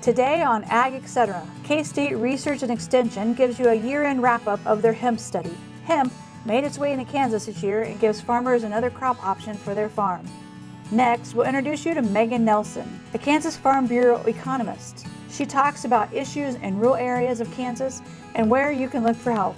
Today on Ag Etc., K-State Research and Extension gives you a year-end wrap-up of their hemp study. Hemp made its way into Kansas this year and gives farmers another crop option for their farm. Next, we'll introduce you to Megan Nelson, the Kansa Farm Bureau economist. She talks about issues in rural areas of Kansas and where you can look for help.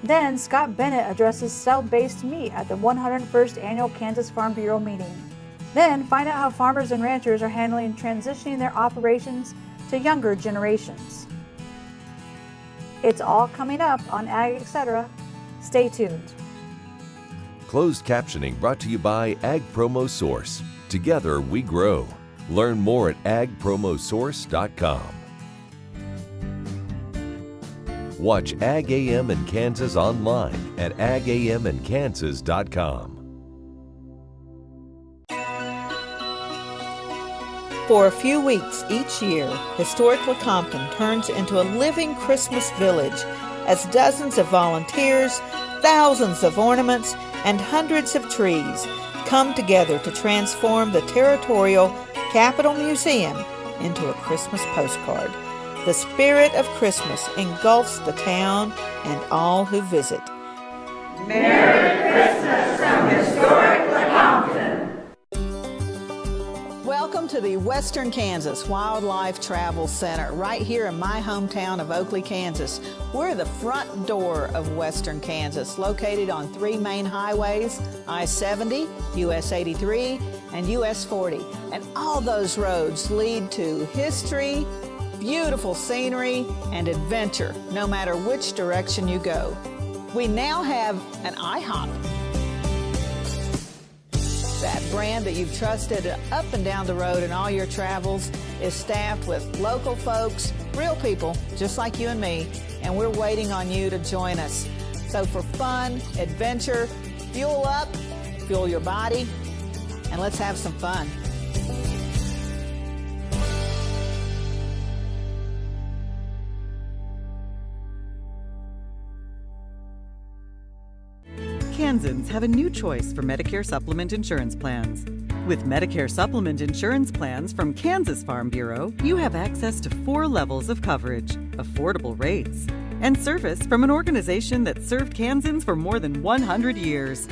Then, Scott Bennet addresses cell-based meat at the 101st Annual Kansa Farm Bureau meeting. Then, find out how farmers and ranchers are handling transitioning their operations to younger generations. It's all coming up on Ag Etc. Stay tuned. Closed captioning brought to you by Ag Promo Source. Together we grow. Learn more at agpromosource.com. Watch Ag AM in Kansas online at agamandkansas.com. For a few weeks each year, historic Lecompton turns into a living Christmas village as dozens of volunteers, thousands of ornaments, and hundreds of trees come together to transform the Territorial Capitol Museum into a Christmas postcard. The spirit of Christmas engulfs the town and all who visit. Merry Christmas from historic Lecompton! Welcome to the Western Kansas Wildlife Travel Center, right here in my hometown of Oakley, Kansas. We're the front door of Western Kansas, located on three main highways, I-70, US 83, and US 40. And all those roads lead to history, beautiful scenery, and adventure, no matter which direction you go. We now have an IHOP. That brand that you've trusted up and down the road in all your travels is staffed with local folks, real people, just like you and me, and we're waiting on you to join us. So for fun, adventure, fuel up, fuel your body, and let's have some fun. Kansans have a new choice for Medicare supplement insurance plans. With Medicare supplement insurance plans from Kansa Farm Bureau, you have access to 4 levels of coverage, affordable rates, and service from an organization that served Kansans for more than 100 years.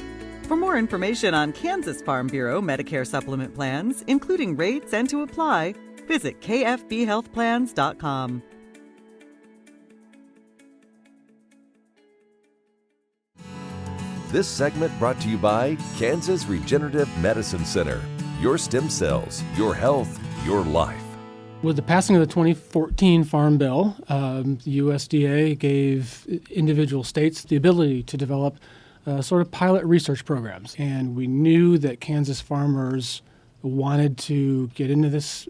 For more information on Kansa Farm Bureau Medicare supplement plans, including rates and to apply, visit kfbhealthplans.com. This segment brought to you by Kansas Regenerative Medicine Center. Your stem cells, your health, your life. With the passing of the 2014 Farm Bill, the USDA gave individual states the ability to develop sort of pilot research programs. And we knew that Kansas farmers wanted to get into this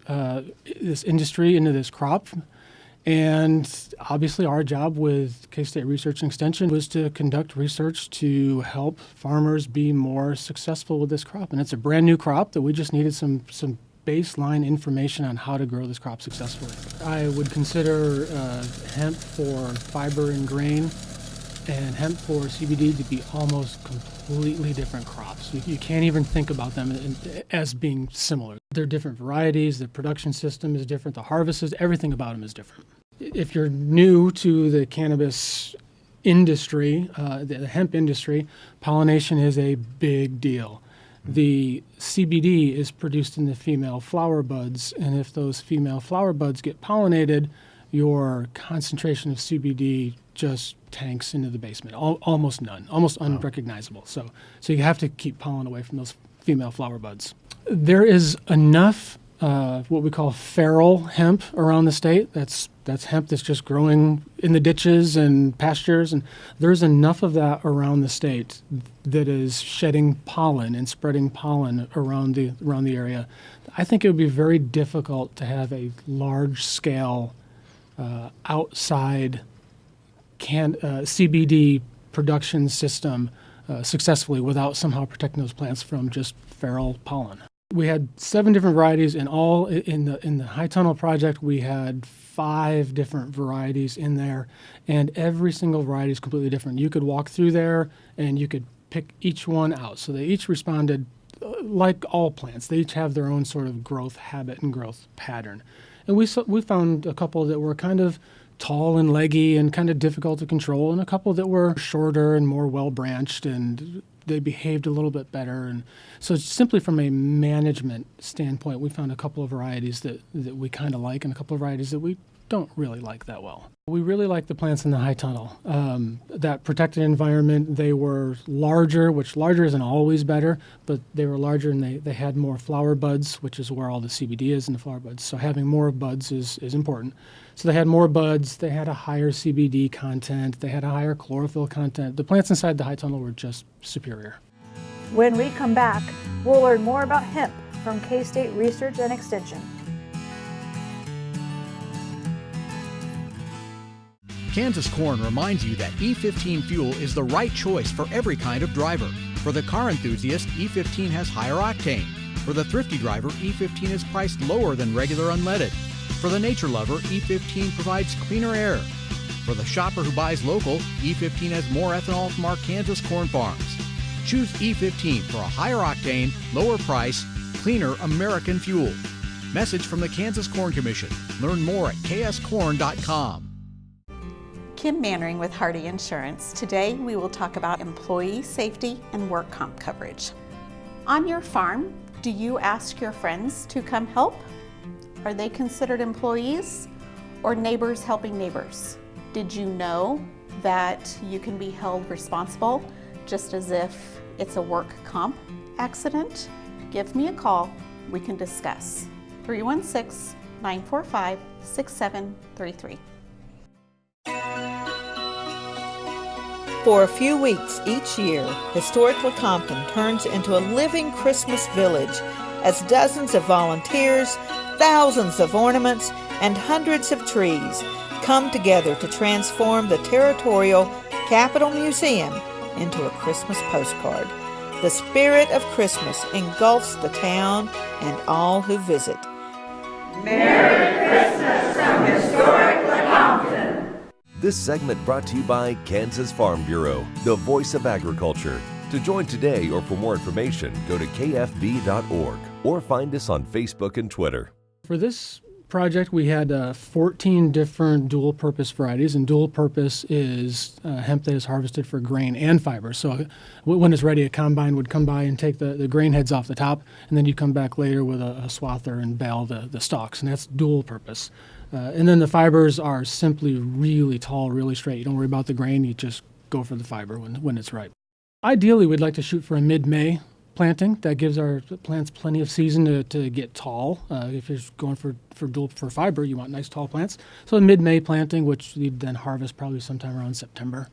industry, into this crop. And obviously our job with K-State Research and Extension was to conduct research to help farmers be more successful with this crop. And it's a brand new crop that we just needed some baseline information on how to grow this crop successfully. I would consider hemp for fiber and grain and hemp for CBD to be almost completely different crops. You can't even think about them as being similar. They're different varieties, the production system is different, the harvest is, everything about them is different. If you're new to the cannabis industry, the hemp industry, pollination is a big deal. The CBD is produced in the female flower buds, and if those female flower buds get pollinated, your concentration of CBD just tanks into the basement, almost none, almost unrecognizable. So you have to keep pollen away from those female flower buds. There is enough what we call feral hemp around the state. That's hemp that's just growing in the ditches and pastures, and there's enough of that around the state that is shedding pollen and spreading pollen around the area. I think it would be very difficult to have a large-scale outside CBD production system successfully without somehow protecting those plants from just feral pollen. We had 7 different varieties, and all in the High Tunnel project we had 5 different varieties in there, and every single variety is completely different. You could walk through there and you could pick each one out. So they each responded like all plants. They each have their own sort of growth habit and growth pattern. And we found a couple that were kind of tall and leggy and kind of difficult to control, and a couple that were shorter and more well-branched, and they behaved a little bit better. And so simply from a management standpoint, we found a couple of varieties that we kind of like and a couple of varieties that we don't really like that well. We really like the plants in the high tunnel. That protected environment, they were larger, which larger isn't always better, but they were larger and they had more flower buds, which is where all the CBD is in the flower buds. So having more buds is important. So they had more buds, they had a higher CBD content, they had a higher chlorophyll content. The plants inside the high tunnel were just superior. When we come back, we'll learn more about hemp from K-State Research and Extension. Kansas Corn reminds you that E15 fuel is the right choice for every kind of driver. For the car enthusiast, E15 has higher octane. For the thrifty driver, E15 is priced lower than regular unleaded. For the nature lover, E15 provides cleaner air. For the shopper who buys local, E15 has more ethanol from our Kansas corn farms. Choose E15 for a higher octane, lower price, cleaner American fuel. Message from the Kansas Corn Commission. Learn more at kscorn.com. Kim Mannering with Hardy Insurance. Today we will talk about employee safety and work comp coverage. On your farm, do you ask your friends to come help? Are they considered employees or neighbors helping neighbors? Did you know that you can be held responsible just as if it's a work comp accident? Give me a call, we can discuss. 316-945-6733. For a few weeks each year, historic Lecompton turns into a living Christmas village as dozens of volunteers, thousands of ornaments, and hundreds of trees come together to transform the Territorial Capitol Museum into a Christmas postcard. The spirit of Christmas engulfs the town and all who visit. Merry Christmas from historic Lecompton. This segment brought to you by Kansa Farm Bureau, the voice of agriculture. To join today or for more information, go to kfb.org or find us on Facebook and Twitter. For this project, we had 14 different dual-purpose varieties, and dual-purpose is hemp that is harvested for grain and fiber. So when it's ready, a combine would come by and take the grain heads off the top, and then you come back later with a swather and bale the stalks, and that's dual-purpose. And then the fibers are simply really tall, really straight. You don't worry about the grain, you just go for the fiber when it's ripe. Ideally, we'd like to shoot for a mid-May planting. That gives our plants plenty of season to get tall. If you're going for fiber, you want nice tall plants. So a mid-May planting, which you'd then harvest probably sometime around September.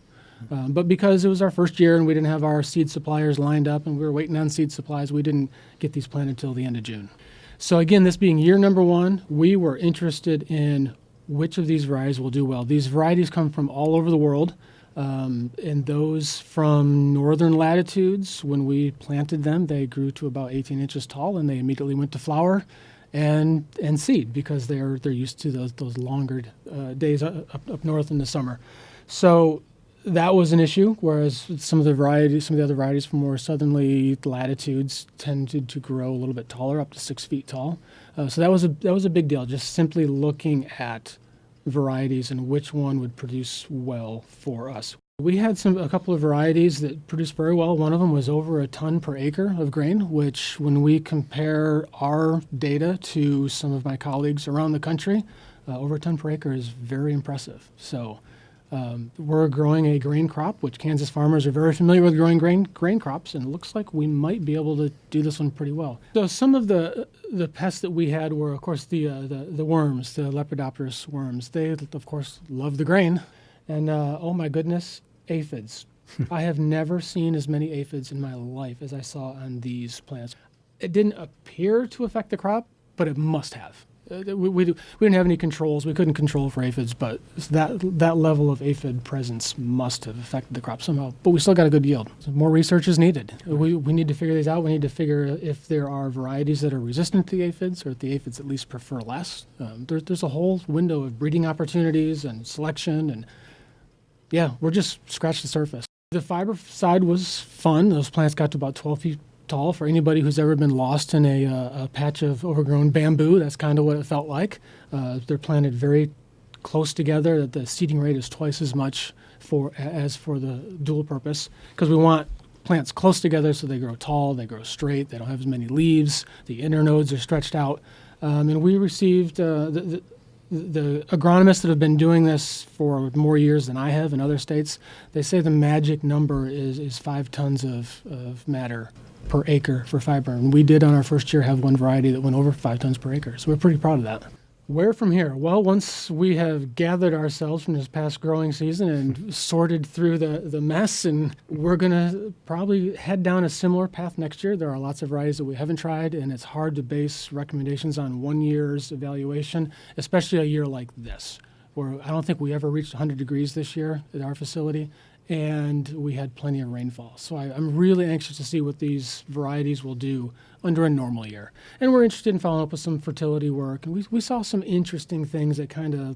But because it was our first year and we didn't have our seed suppliers lined up and we were waiting on seed supplies, we didn't get these planted until the end of June. So again, this being year number one, we were interested in which of these varieties will do well. These varieties come from all over the world. And those from northern latitudes, when we planted them, they grew to about 18 inches tall, and they immediately went to flower and seed because they're used to those longer days up north in the summer. So that was an issue, whereas some of the other varieties from more southerly latitudes tended to grow a little bit taller, up to 6 feet tall. So that was a big deal, just simply looking at varieties and which one would produce well for us. We had a couple of varieties that produced very well. One of them was over a ton per acre of grain, which when we compare our data to some of my colleagues around the country, over a ton per acre is very impressive. So we're growing a grain crop, which Kansas farmers are very familiar with growing grain crops, and it looks like we might be able to do this one pretty well. So some of the pests that we had were, of course, the worms, the Lepidopterus worms. They, of course, love the grain. And oh my goodness, aphids. I have never seen as many aphids in my life as I saw on these plants. It didn't appear to affect the crop, but it must have. We didn't have any controls. We couldn't control for aphids, but that level of aphid presence must have affected the crop somehow. But we still got a good yield. So more research is needed. We need to figure these out. We need to figure if there are varieties that are resistant to the aphids, or if the aphids at least prefer less. There's a whole window of breeding opportunities and selection, and yeah, we're just scratched the surface. The fiber side was fun. Those plants got to about 12 feet tall. For anybody who's ever been lost in a patch of overgrown bamboo, that's kind of what it felt like. They're planted very close together. The seeding rate is twice as much as for the dual purpose, because we want plants close together so they grow tall, they grow straight, they don't have as many leaves, the internodes are stretched out. And we received the agronomists that have been doing this for more years than I have in other states, they say the magic number is 5 tons of matter per acre for fiber. And we did on our first year have one variety that went over 5 tons per acre. So we're pretty proud of that. Where from here? Well, once we have gathered ourselves from this past growing season and sorted through the mess, and we're going to probably head down a similar path next year. There are lots of varieties that we haven't tried, and it's hard to base recommendations on 1 year's evaluation, especially a year like this, where I don't think we ever reached 100 degrees this year at our facility, and we had plenty of rainfall. So I'm really anxious to see what these varieties will do under a normal year. And we're interested in following up with some fertility work. And we saw some interesting things that kind of,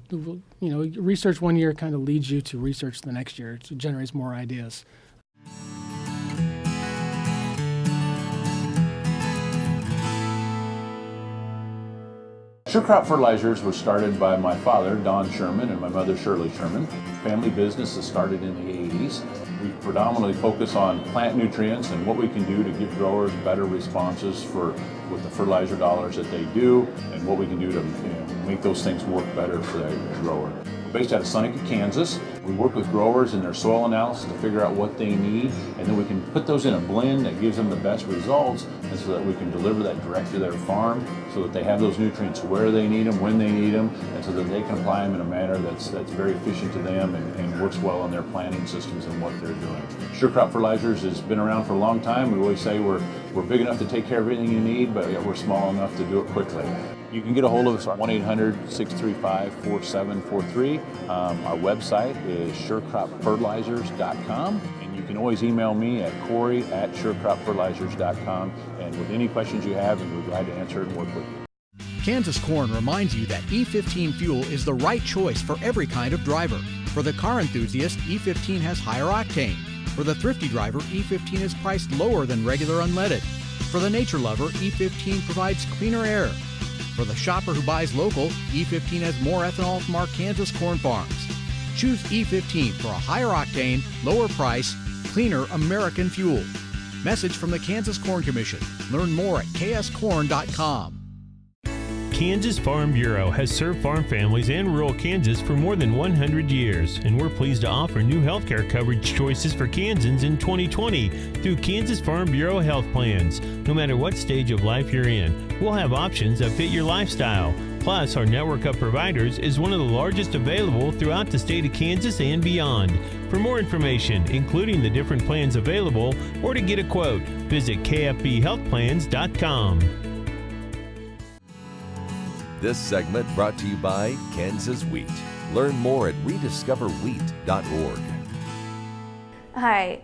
research 1 year kind of leads you to research the next year. It generates more ideas. Sure Crop Fertilizers was started by my father, Don Sherman, and my mother, Shirley Sherman. Family business that started in the 80s. We predominantly focus on plant nutrients and what we can do to give growers better responses with the fertilizer dollars that they do, and what we can do to make those things work better for the grower. We're based out of Seneca, Kansas. We work with growers in their soil analysis to figure out what they need, and then we can put those in a blend that gives them the best results, and so that we can deliver that direct to their farm so that they have those nutrients where they need them, when they need them, and so that they can apply them in a manner that's very efficient to them and works well in their planting systems and what they're doing. Sure Crop Fertilizers has been around for a long time. We always say we're big enough to take care of everything you need, but we're small enough to do it quickly. You can get a hold of us at 1-800-635-4743. Our website is surecropfertilizers.com, and you can always email me at Corey@surecropfertilizers.com, and with any questions you have, and we're glad to answer and work with you. Kansas Corn reminds you that E15 fuel is the right choice for every kind of driver. For the car enthusiast, E15 has higher octane. For the thrifty driver, E15 is priced lower than regular unleaded. For the nature lover, E15 provides cleaner air. For the shopper who buys local, E15 has more ethanol from our Kansas corn farms. Choose E15 for a higher octane, lower price, cleaner American fuel. Message from the Kansas Corn Commission. Learn more at kscorn.com. Kansas Farm Bureau has served farm families and rural Kansas for more than 100 years, and we're pleased to offer new healthcare coverage choices for Kansans in 2020 through Kansas Farm Bureau health plans. No matter what stage of life you're in, we'll have options that fit your lifestyle. Plus, our network of providers is one of the largest available throughout the state of Kansas and beyond. For more information, including the different plans available, or to get a quote, visit kfbhealthplans.com. This segment brought to you by Kansas Wheat. Learn more at rediscoverwheat.org. Hi,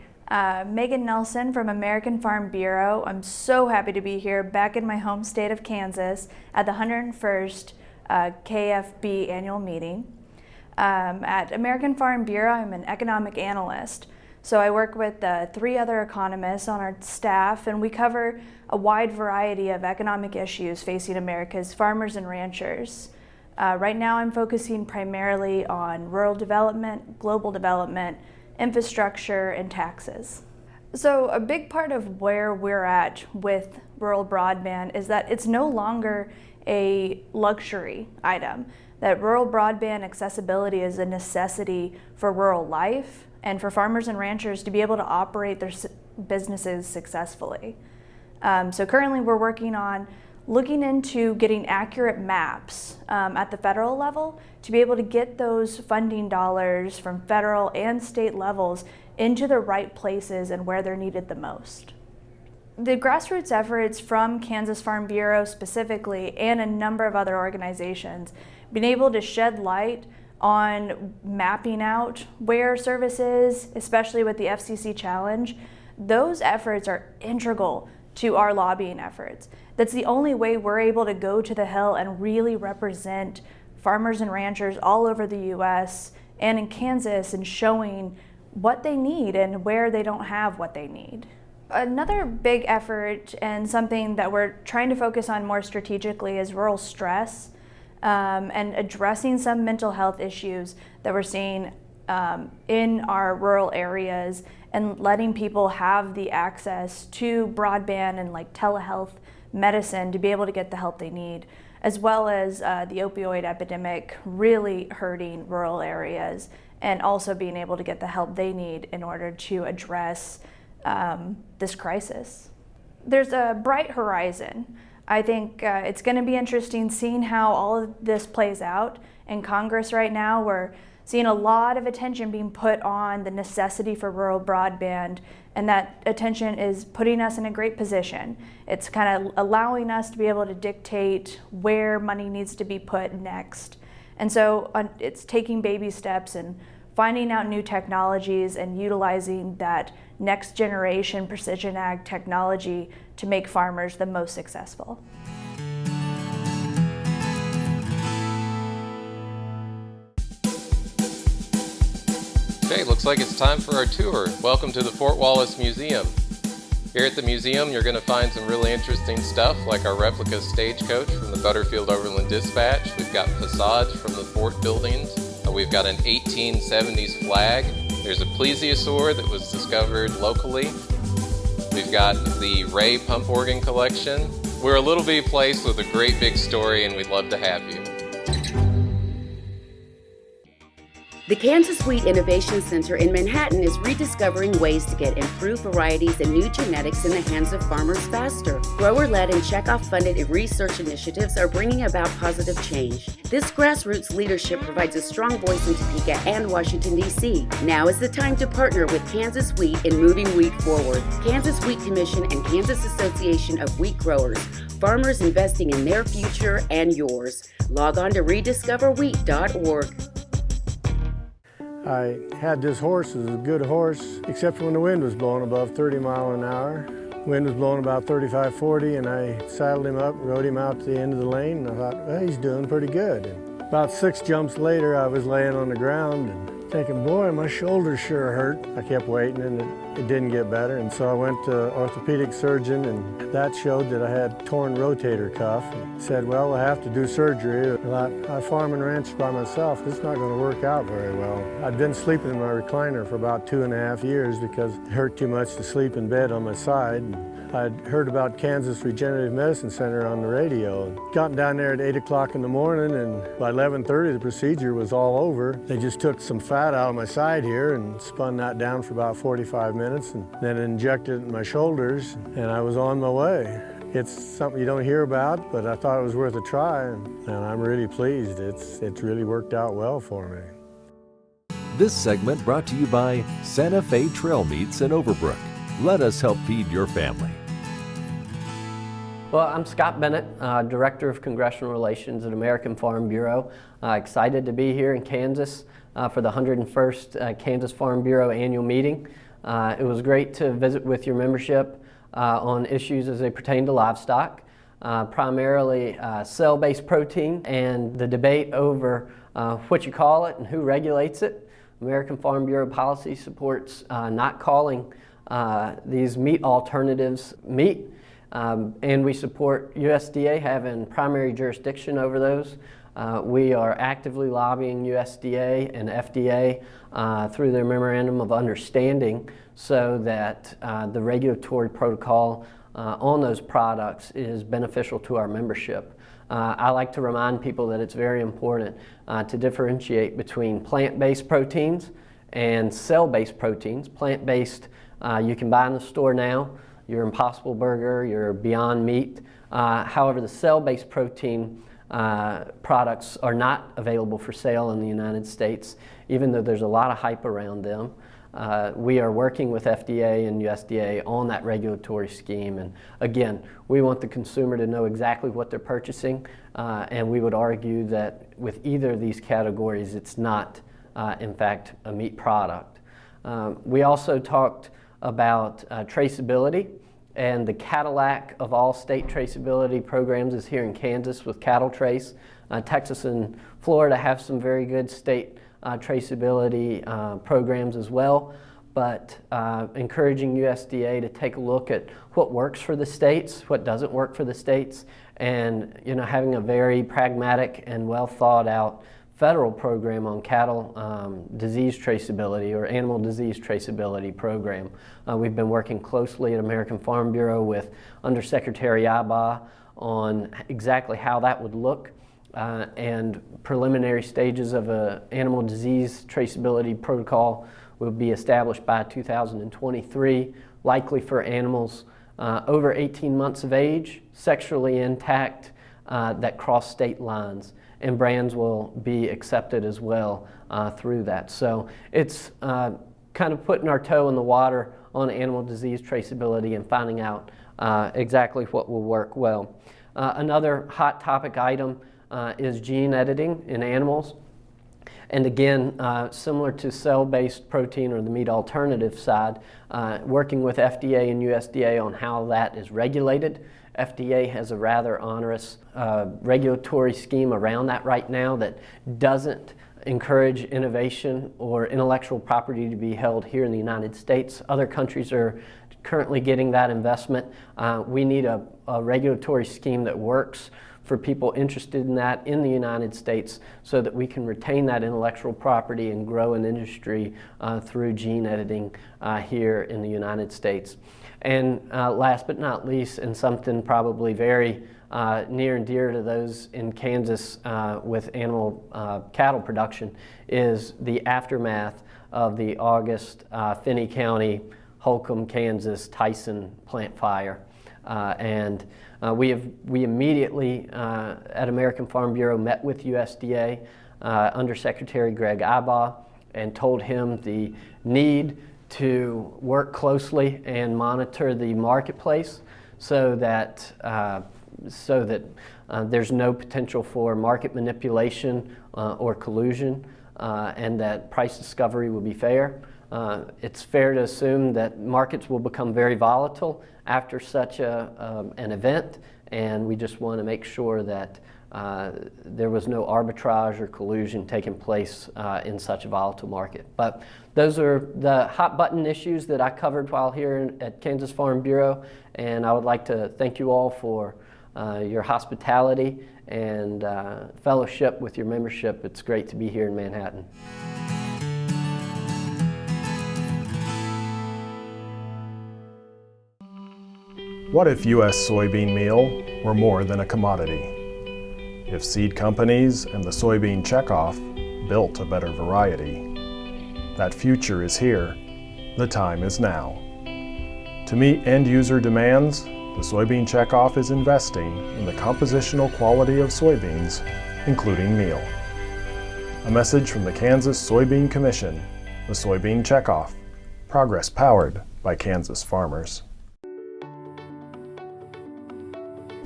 Megan Nelson from American Farm Bureau. I'm so happy to be here back in my home state of Kansas at the 101st KFB annual meeting. At American Farm Bureau, I'm an economic analyst. So I work with 3 other economists on our staff, and we cover a wide variety of economic issues facing America's farmers and ranchers. Right now I'm focusing primarily on rural development, global development, infrastructure, and taxes. So a big part of where we're at with rural broadband is that it's no longer a luxury item, that rural broadband accessibility is a necessity for rural life and for farmers and ranchers to be able to operate their businesses successfully. So currently we're working on looking into getting accurate maps at the federal level to be able to get those funding dollars from federal and state levels into the right places and where they're needed the most. The grassroots efforts from Kansas Farm Bureau specifically, and a number of other organizations, been able to shed light on mapping out where service is, especially with the FCC challenge. Those efforts are integral to our lobbying efforts. That's the only way we're able to go to the Hill and really represent farmers and ranchers all over the US and in Kansas, and showing what they need and where they don't have what they need. Another big effort and something that we're trying to focus on more strategically is rural stress and addressing some mental health issues that we're seeing in our rural areas, and letting people have the access to broadband and like telehealth medicine to be able to get the help they need, as well as the opioid epidemic really hurting rural areas, and also being able to get the help they need in order to address this crisis. There's a bright horizon. I think it's going to be interesting seeing how all of this plays out in Congress right now. We're seeing a lot of attention being put on the necessity for rural broadband, and that attention is putting us in a great position. It's kind of allowing us to be able to dictate where money needs to be put next. And so it's taking baby steps and finding out new technologies and utilizing that next generation precision ag technology to make farmers the most successful. Okay, looks like it's time for our tour. Welcome to the Fort Wallace Museum. Here at the museum, you're going to find some really interesting stuff like our replica stagecoach from the Butterfield Overland Dispatch. We've got facades from the fort buildings. We've got an 1870s flag. There's a plesiosaur that was discovered locally. We've got the Ray pump organ collection. We're a little bitty place with a great big story, and we'd love to have you. The Kansas Wheat Innovation Center in Manhattan is rediscovering ways to get improved varieties and new genetics in the hands of farmers faster. Grower-led and checkoff-funded research initiatives are bringing about positive change. This grassroots leadership provides a strong voice in Topeka and Washington, D.C. Now is the time to partner with Kansas Wheat in moving wheat forward. Kansas Wheat Commission and Kansas Association of Wheat Growers. Farmers investing in their future and yours. Log on to rediscoverwheat.org. I had this horse. It was a good horse, except when the wind was blowing above 30 miles an hour. The wind was blowing about 35, 40, and I saddled him up, rode him out to the end of the lane, and I thought, well, he's doing pretty good. And about 6 jumps later, I was laying on the ground and thinking, boy, my shoulder sure hurt. I kept waiting, and it didn't get better, and so I went to orthopedic surgeon, and that showed that I had torn rotator cuff. And said, well, I have to do surgery. I farm and ranch by myself. This is not going to work out very well. I'd been sleeping in my recliner for about 2.5 years because it hurt too much to sleep in bed on my side. I'd heard about Kansas Regenerative Medicine Center on the radio. Gotten down there at 8 o'clock in the morning, and by 11:30 the procedure was all over. They just took some fat out of my side here and spun that down for about 45 minutes and then injected it in my shoulders, and I was on my way. It's something you don't hear about, but I thought it was worth a try, and I'm really pleased. It's really worked out well for me. This segment brought to you by Santa Fe Trail Meats in Overbrook. Let us help feed your family. Well, I'm Scott Bennet, Director of Congressional Relations at American Farm Bureau. Excited to be here in Kansas for the 101st Kansas Farm Bureau annual meeting. It was great to visit with your membership on issues as they pertain to livestock, primarily cell-based protein and the debate over what you call it and who regulates it. American Farm Bureau policy supports not calling these meat alternatives meat, and we support USDA having primary jurisdiction over those. We are actively lobbying USDA and FDA through their memorandum of understanding so that the regulatory protocol on those products is beneficial to our membership. I like to remind people that it's very important to differentiate between plant-based proteins and cell-based proteins. Plant-based you can buy in the store now, your Impossible Burger, your Beyond Meat. However, the cell-based protein products are not available for sale in the United States, even though there's a lot of hype around them. We are working with FDA and USDA on that regulatory scheme, and again, we want the consumer to know exactly what they're purchasing, and we would argue that with either of these categories, it's not, in fact, a meat product. We also talked about traceability, and the Cadillac of all state traceability programs is here in Kansas with Cattle Trace. Texas and Florida have some very good state traceability programs as well, but encouraging USDA to take a look at what works for the states, what doesn't work for the states, and having a very pragmatic and well thought out federal program on cattle disease traceability or animal disease traceability program. We've been working closely at American Farm Bureau with Undersecretary Iba on exactly how that would look, and preliminary stages of an animal disease traceability protocol will be established by 2023, likely for animals over 18 months of age, sexually intact, that cross state lines, and brands will be accepted as well through that. So it's kind of putting our toe in the water on animal disease traceability and finding out exactly what will work well. Another hot topic item is gene editing in animals. And again, similar to cell-based protein or the meat alternative side, working with FDA and USDA on how that is regulated. FDA has a rather onerous regulatory scheme around that right now that doesn't encourage innovation or intellectual property to be held here in the United States. Other countries are currently getting that investment. We need a regulatory scheme that works for people interested in that in the United States so that we can retain that intellectual property and grow an industry through gene editing here in the United States. And last but not least, and something probably very near and dear to those in Kansas with animal cattle production, is the aftermath of the August Finney County, Holcomb, Kansas, Tyson plant fire. We immediately at American Farm Bureau met with USDA Undersecretary Greg Iba and told him the need to work closely and monitor the marketplace so that there's no potential for market manipulation or collusion, and that price discovery will be fair. It's fair to assume that markets will become very volatile after such an event, and we just want to make sure that there was no arbitrage or collusion taking place in such a volatile market. But those are the hot button issues that I covered while here at Kansas Farm Bureau, and I would like to thank you all for your hospitality and fellowship with your membership. It's great to be here in Manhattan. What if U.S. soybean meal were more than a commodity? If seed companies and the soybean checkoff built a better variety? That future is here. The time is now. To meet end-user demands, the soybean checkoff is investing in the compositional quality of soybeans, including meal. A message from the Kansas Soybean Commission, the Soybean Checkoff, progress powered by Kansas farmers.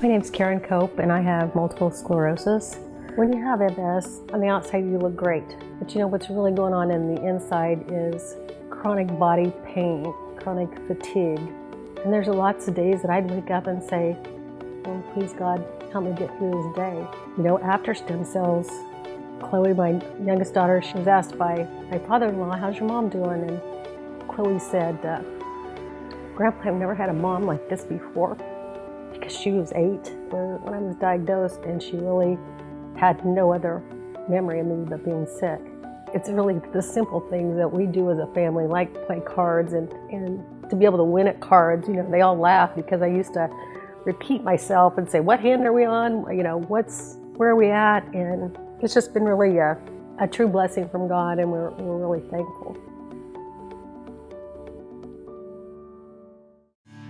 My name's Karen Cope, and I have multiple sclerosis. When you have MS, on the outside you look great, but what's really going on in the inside is chronic body pain, chronic fatigue. And there's lots of days that I'd wake up and say, oh, please God, help me get through this day. After stem cells, Chloe, my youngest daughter, she was asked by my father-in-law, how's your mom doing? And Chloe said, Grandpa, I've never had a mom like this before. Because she was 8 when I was diagnosed, and she really had no other memory of me but being sick. It's really the simple things that we do as a family, like play cards, and to be able to win at cards. They all laugh because I used to repeat myself and say, what hand are we on? Where are we at? And it's just been really a true blessing from God, and we're really thankful.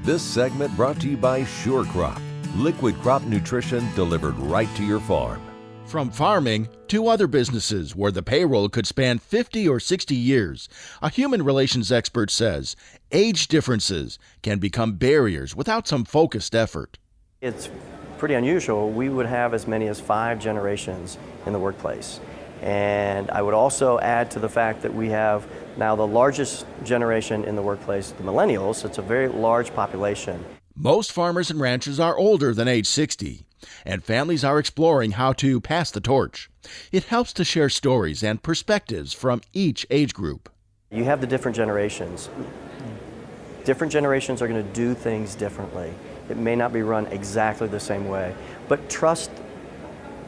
This segment brought to you by Sure Crop, liquid crop nutrition delivered right to your farm. From farming to other businesses where the payroll could span 50 or 60 years, a human relations expert says age differences can become barriers without some focused effort. It's pretty unusual. We would have as many as 5 generations in the workplace. And I would also add to the fact that we have now the largest generation in the workplace, the millennials. It's a very large population. Most farmers and ranchers are older than age 60, and families are exploring how to pass the torch. It helps to share stories and perspectives from each age group. You have the different generations. Different generations are going to do things differently. It may not be run exactly the same way, but trust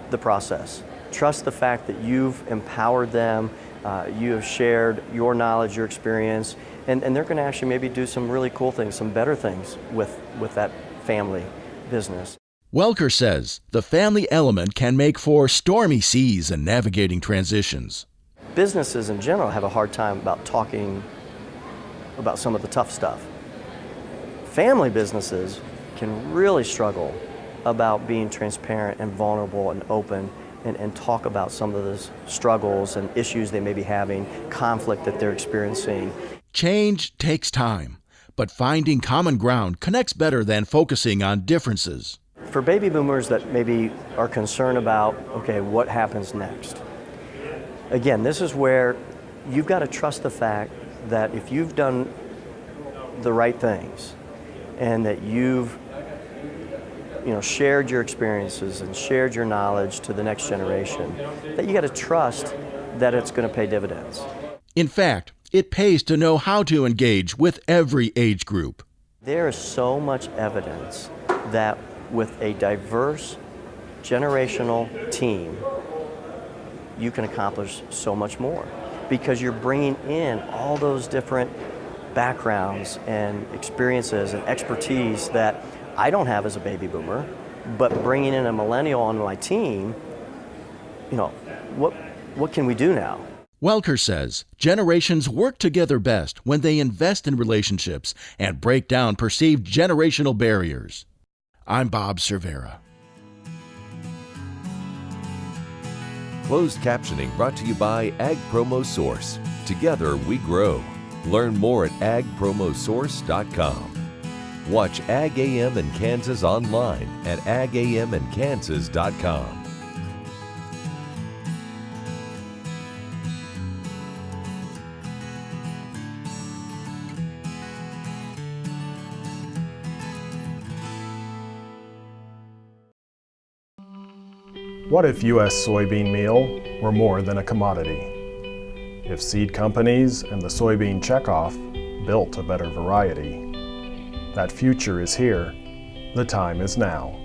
the process. Trust the fact that you've empowered them, you have shared your knowledge, your experience, and they're going to actually maybe do some really cool things, some better things with that family business. Welker says the family element can make for stormy seas and navigating transitions. Businesses in general have a hard time about talking about some of the tough stuff. Family businesses can really struggle about being transparent and vulnerable and open and talk about some of those struggles and issues they may be having, conflict that they're experiencing. Change takes time, but finding common ground connects better than focusing on differences. For baby boomers that maybe are concerned about, okay, what happens next? Again, this is where you've got to trust the fact that if you've done the right things and that you've shared your experiences and shared your knowledge to the next generation, that you got to trust that it's going to pay dividends. In fact, it pays to know how to engage with every age group. There is so much evidence that with a diverse generational team, you can accomplish so much more because you're bringing in all those different backgrounds and experiences and expertise that I don't have as a baby boomer, but bringing in a millennial on my team, what can we do now? Welker says generations work together best when they invest in relationships and break down perceived generational barriers. I'm Bob Cervera. Closed captioning brought to you by Ag Promo Source. Together we grow. Learn more at agpromosource.com. Watch Ag AM in Kansas online at agaminkansas.com. What if U.S. soybean meal were more than a commodity? If seed companies and the soybean checkoff built a better variety? That future is here. The time is now.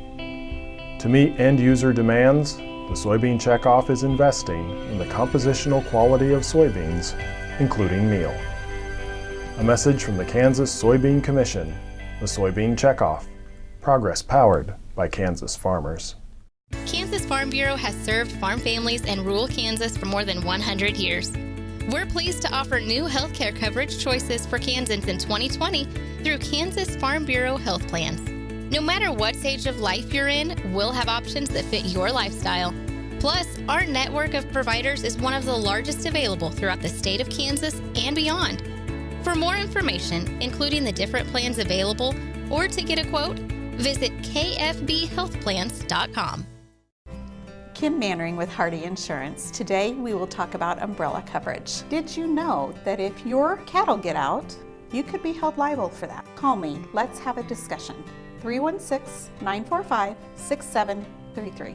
To meet end-user demands, the soybean checkoff is investing in the compositional quality of soybeans, including meal. A message from the Kansas Soybean Commission, the Soybean Checkoff. Progress powered by Kansas farmers. Kansas Farm Bureau has served farm families in rural Kansas for more than 100 years. We're pleased to offer new health care coverage choices for Kansans in 2020 through Kansas Farm Bureau health plans. No matter what stage of life you're in, we'll have options that fit your lifestyle. Plus, our network of providers is one of the largest available throughout the state of Kansas and beyond. For more information, including the different plans available, or to get a quote, visit kfbhealthplans.com. Kim Mannering with Hardy Insurance. Today we will talk about umbrella coverage. Did you know that if your cattle get out, you could be held liable for that? Call me. Let's have a discussion. 316-945-6733.